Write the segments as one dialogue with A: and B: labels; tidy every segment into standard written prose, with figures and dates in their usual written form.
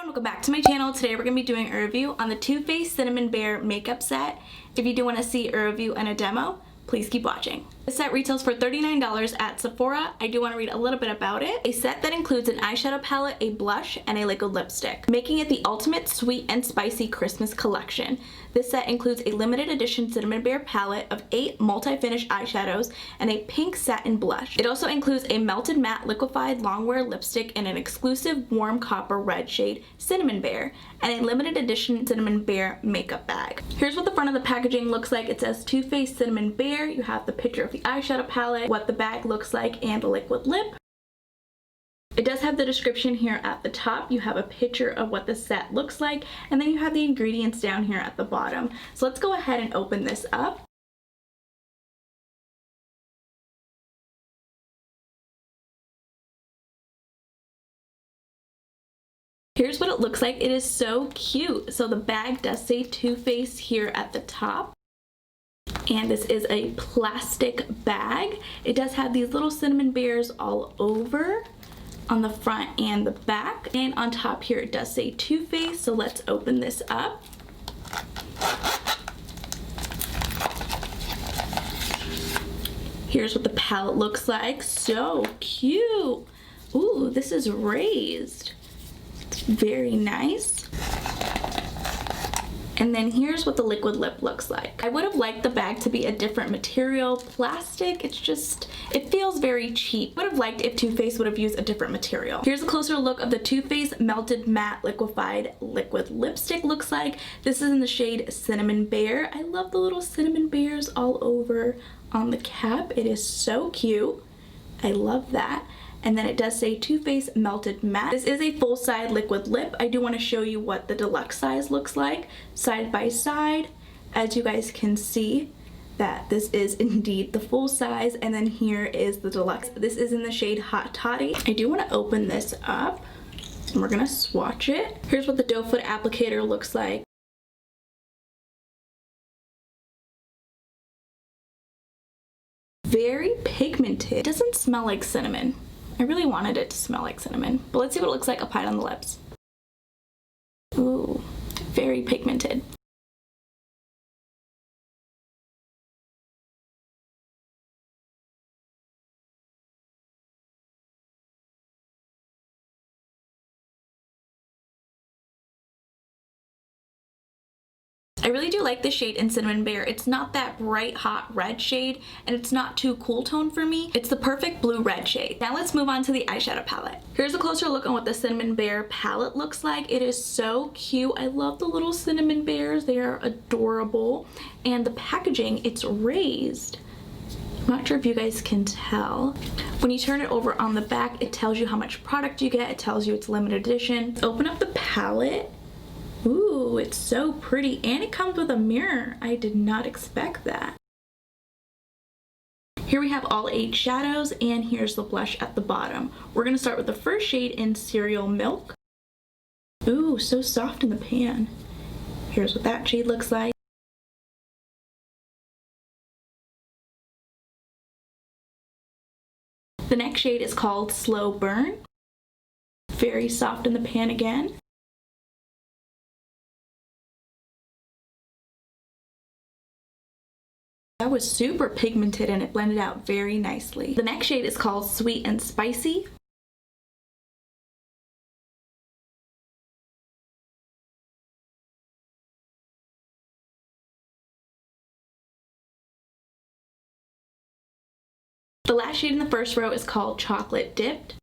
A: Welcome back to my channel. Today we're going to be doing a review on the Too Faced Cinnamon Bear makeup set. If you do want to see a review and a demo, please keep watching. This set retails for $39 at Sephora. I do want to read a little bit about it. A set that includes an eyeshadow palette, a blush, and a liquid lipstick, making it the ultimate sweet and spicy Christmas collection. This set includes a limited edition Cinnamon Bear palette of 8 multi-finish eyeshadows and a pink satin blush. It also includes a melted matte liquefied longwear lipstick and an exclusive warm copper red shade Cinnamon Bear, and a limited edition Cinnamon Bear makeup bag. Here's what the front of the packaging looks like. It says Too Faced Cinnamon Bear. You have the picture of the eyeshadow palette, what the bag looks like, and the liquid lip. It does have the description here at the top. You have a picture of what the set looks like, and then you have the ingredients down here at the bottom. So let's go ahead and open this up. Here's what it looks like. It is so cute. So the bag does say Too Faced here at the top. And this is a plastic bag. It does have these little cinnamon bears all over on the front and the back. And on top here it does say Too Faced. So let's open this up. Here's what the palette looks like. So cute. Ooh, this is raised. It's very nice. And then here's what the liquid lip looks like. I would have liked the bag to be a different material. Plastic, it feels very cheap. Would have liked if Too Faced would have used a different material. Here's a closer look of the Too Faced Melted Matte Liquefied Liquid Lipstick looks like. This is in the shade Cinnamon Bear. I love the little cinnamon bears all over on the cap. It is so cute. I love that. And then it does say Too Faced Melted Matte. This is a full-size liquid lip. I do want to show you what the deluxe size looks like side by side. As you guys can see, that this is indeed the full size, and then here is the deluxe. This is in the shade Hot Toddy. I do want to open this up, and we're going to swatch it. Here's what the doe foot applicator looks like. Very pigmented. It doesn't smell like cinnamon. I really wanted it to smell like cinnamon, but let's see what it looks like applied on the lips. Ooh, very pigmented. I really do like the shade in Cinnamon Bear. It's not that bright hot red shade, and it's not too cool tone for me. It's the perfect blue red shade. Now let's move on to the eyeshadow palette. Here's a closer look on what the Cinnamon Bear palette looks like. It is so cute. I love the little cinnamon bears. They are adorable. And the packaging, it's raised. I'm not sure if you guys can tell. When you turn it over on the back, it tells you how much product you get. It tells you it's limited edition. Let's open up the palette. Ooh, it's so pretty, and it comes with a mirror. I did not expect that. Here we have all 8 shadows, and here's the blush at the bottom. We're going to start with the first shade in Cereal Milk. Ooh, so soft in the pan. Here's what that shade looks like. The next shade is called Slow Burn. Very soft in the pan again. That was super pigmented and it blended out very nicely. The next shade is called Sweet and Spicy. The last shade in the first row is called Chocolate Dipped.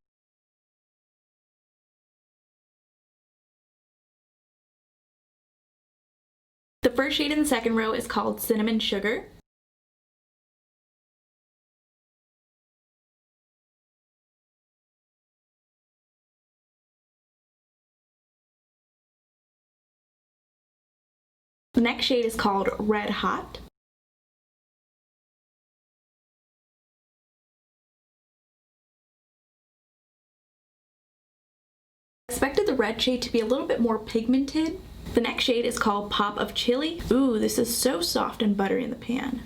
A: The first shade in the second row is called Cinnamon Sugar. The next shade is called Red Hot. I expected the red shade to be a little bit more pigmented. The next shade is called Pop of Chili. Ooh, this is so soft and buttery in the pan.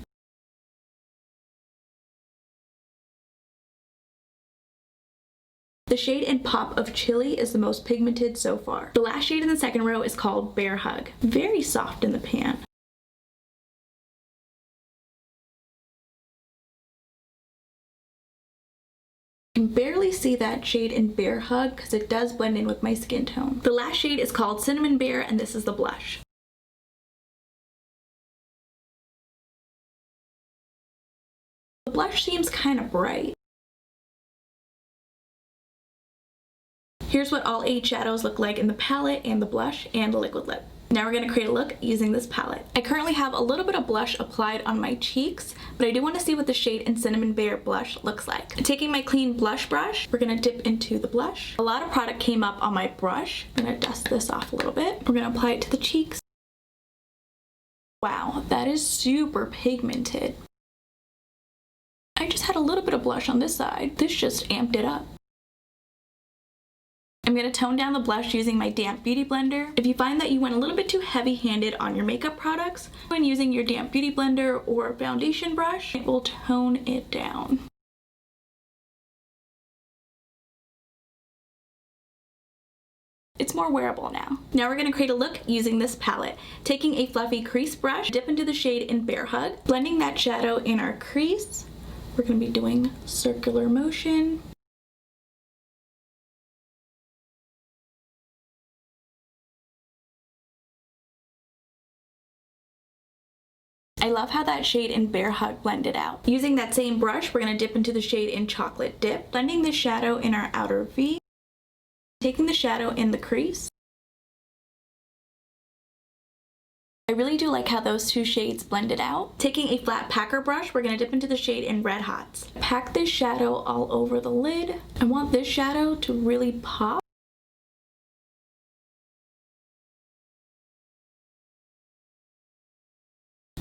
A: The shade in Pop of Chili is the most pigmented so far. The last shade in the second row is called Bear Hug. Very soft in the pan. I can barely see that shade in Bear Hug because it does blend in with my skin tone. The last shade is called Cinnamon Bear, and this is the blush. The blush seems kind of bright. Here's what all 8 shadows look like in the palette and the blush and the liquid lip. Now we're going to create a look using this palette. I currently have a little bit of blush applied on my cheeks, but I do want to see what the shade in Cinnamon Bear blush looks like. Taking my clean blush brush, we're going to dip into the blush. A lot of product came up on my brush. I'm going to dust this off a little bit. We're going to apply it to the cheeks. Wow, that is super pigmented. I just had a little bit of blush on this side. This just amped it up. I'm going to tone down the blush using my damp beauty blender. If you find that you went a little bit too heavy-handed on your makeup products, when using your damp beauty blender or foundation brush, it will tone it down. It's more wearable now. Now we're going to create a look using this palette. Taking a fluffy crease brush, dip into the shade in Bear Hug, blending that shadow in our crease. We're going to be doing circular motion. I love how that shade in Bear Hug blended out. Using that same brush, we're going to dip into the shade in Chocolate Dip, blending the shadow in our outer V, taking the shadow in the crease. I really do like how those two shades blended out. Taking a flat packer brush, we're going to dip into the shade in Red Hots. Pack this shadow all over the lid. I want this shadow to really pop.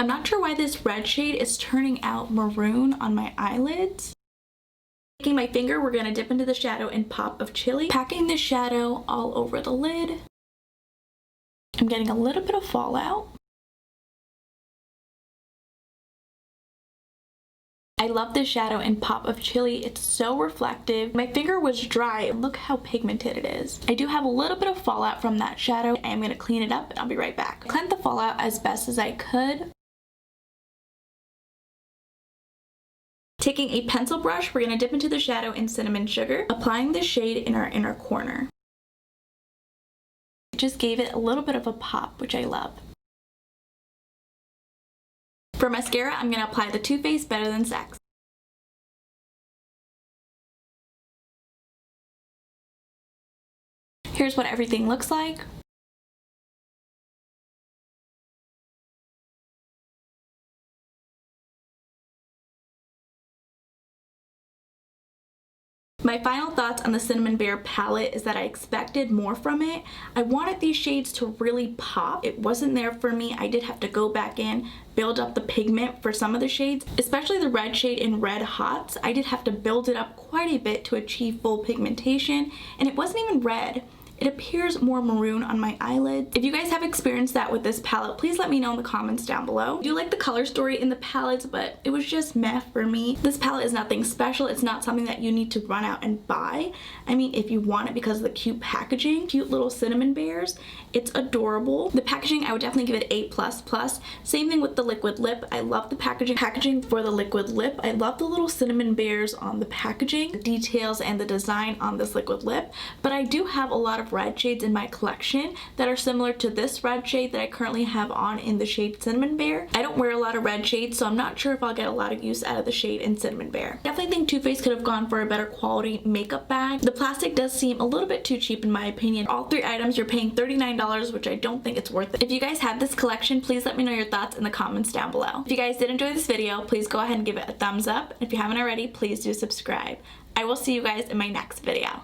A: I'm not sure why this red shade is turning out maroon on my eyelids. Taking my finger, we're going to dip into the shadow in Pop of Chili, packing this shadow all over the lid. I'm getting a little bit of fallout. I love this shadow in Pop of Chili. It's so reflective. My finger was dry. Look how pigmented it is. I do have a little bit of fallout from that shadow. I'm going to clean it up and I'll be right back. I cleaned the fallout as best as I could. Taking a pencil brush, we're going to dip into the shadow in Cinnamon Sugar, applying the shade in our inner corner. It just gave it a little bit of a pop, which I love. For mascara, I'm going to apply the Too Faced Better Than Sex. Here's what everything looks like. My final thoughts on the Cinnamon Bear palette is that I expected more from it. I wanted these shades to really pop. It wasn't there for me. I did have to go back in, build up the pigment for some of the shades, especially the red shade in Red Hots. I did have to build it up quite a bit to achieve full pigmentation, and it wasn't even red. It appears more maroon on my eyelids. If you guys have experienced that with this palette, please let me know in the comments down below. I do like the color story in the palettes, but it was just meh for me. This palette is nothing special. It's not something that you need to run out and buy. I mean, if you want it because of the cute packaging, cute little cinnamon bears, it's adorable. The packaging, I would definitely give it A++. Same thing with the liquid lip. I love the packaging for the liquid lip. I love the little cinnamon bears on the packaging, the details and the design on this liquid lip, but I do have a lot of red shades in my collection that are similar to this red shade that I currently have on in the shade Cinnamon Bear. I don't wear a lot of red shades, so I'm not sure if I'll get a lot of use out of the shade in Cinnamon Bear. Definitely think Too Faced could have gone for a better quality makeup bag. The plastic does seem a little bit too cheap in my opinion. All 3 items you're paying $39, which I don't think it's worth it. If you guys have this collection, please let me know your thoughts in the comments down below. If you guys did enjoy this video, please go ahead and give it a thumbs up. If you haven't already, please do subscribe. I will see you guys in my next video.